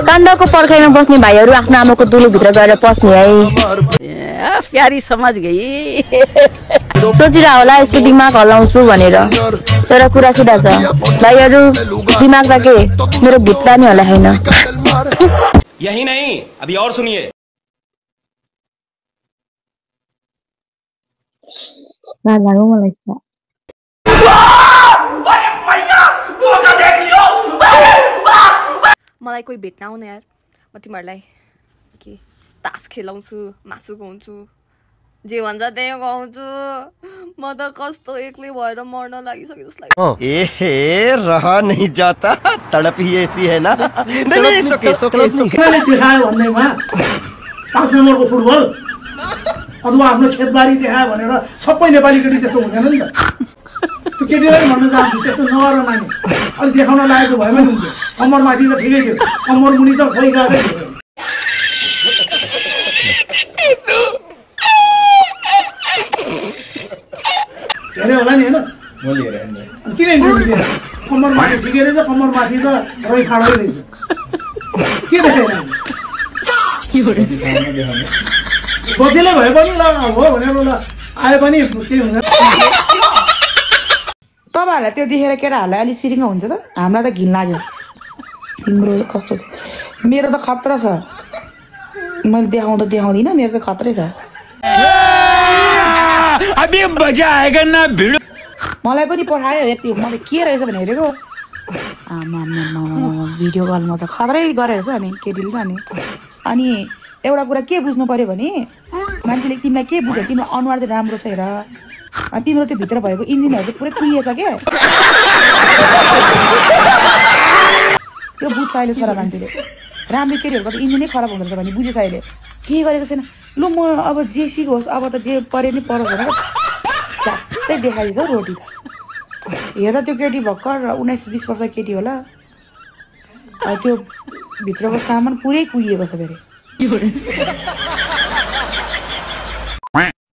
काण्डको पर्खाइमा बस्ने भाइहरू आफ्नो आमाको दुलोभित्र गएर पस्ने है। प्यारी समझ गई। सोचिरह होला यसको दिमाग हल्लाउँछु भनेर, तर कुरा सिधा छ भाइहरू, दिमाग त के मेरो भित्ता नि होला हैन। यही नहीं, अभी और सुनिए। मलाई कोही भेट्न आउनु यार, म तिमीहरूलाई के तास खेलाउँछु, मासु खुवाउँछु, जे भन्छ त्यही खुवाउँछु। म त कस्तो एक्लै भएर मर्न लागिसक्यो जस्तो लाग्यो। रहा नहीं जाता, तड़प ही ऐसी है ना। नहीं सोके देखायो भन्दैमा 5 नम्बरको फुटबल अथवा आफ्नो खेतबारी देखायो भनेर सबै नेपाली केटी त्यस्तो हुँदैन नि त। त्यो केटीलाई भन्न चाहन्छु त्यस्तो नगर नानी, अलिक देखाउन लागेको भए पनि हुन्थ्यो। कम्मर माथि त ठिकै थियो, कम्मर मुनि त खोइ गएकै थियो। हेऱ्यो होला नि होइन, किन कम्मर माथि ठिकै रहेछ, कम्मर माथि त रै फाँडै रहेछ। के देखाइरहनु बत्तीले भए पनि ल हो भनेर ल आए पनि केही हुँदैन। तपाईँहरूलाई त्यो देखेर केटाहरूलाई अलिक सिरिङ्ग हुन्छ त, हामीलाई त घिन लाग्यो। तिम्रो कस्तो छ, मेरो त खतरा छ। मैले देखाउँदिनँ, मेरो त खतरै छ। मलाई पनि पठायो यति, मैले के रहेछ भने हेरेको भिडियो कलमा त खतरै गरेको छ अनि केटीले त। अनि एउटा कुरा के बुझ्नु पर्यो भने मान्छेले तिमीलाई के बुझ्यो, तिम्रो अनुहार चाहिँ राम्रो छ हेर, तिम्रो त्यो भित्र भएको इन्जिनहरू चाहिँ पुरै कुहिएछ क्या। त्यो बुझ्छ अहिले छोरा मान्छेले, राम्रो केटीहरूको त इन्जिनै खराब हुँदो रहेछ भने बुझेछ अहिले। के गरेको छैन लु, म अब जे सिकोस्, अब त जे परे नि परोस् भनेर झ्याप्पै देखाइदिन्छ रोटी त। हेर्दा त्यो केटी भर्खर 19-20 वर्ष केटी होला, त्यो भित्रको सामान पुरै कुहिएको छ फेरि।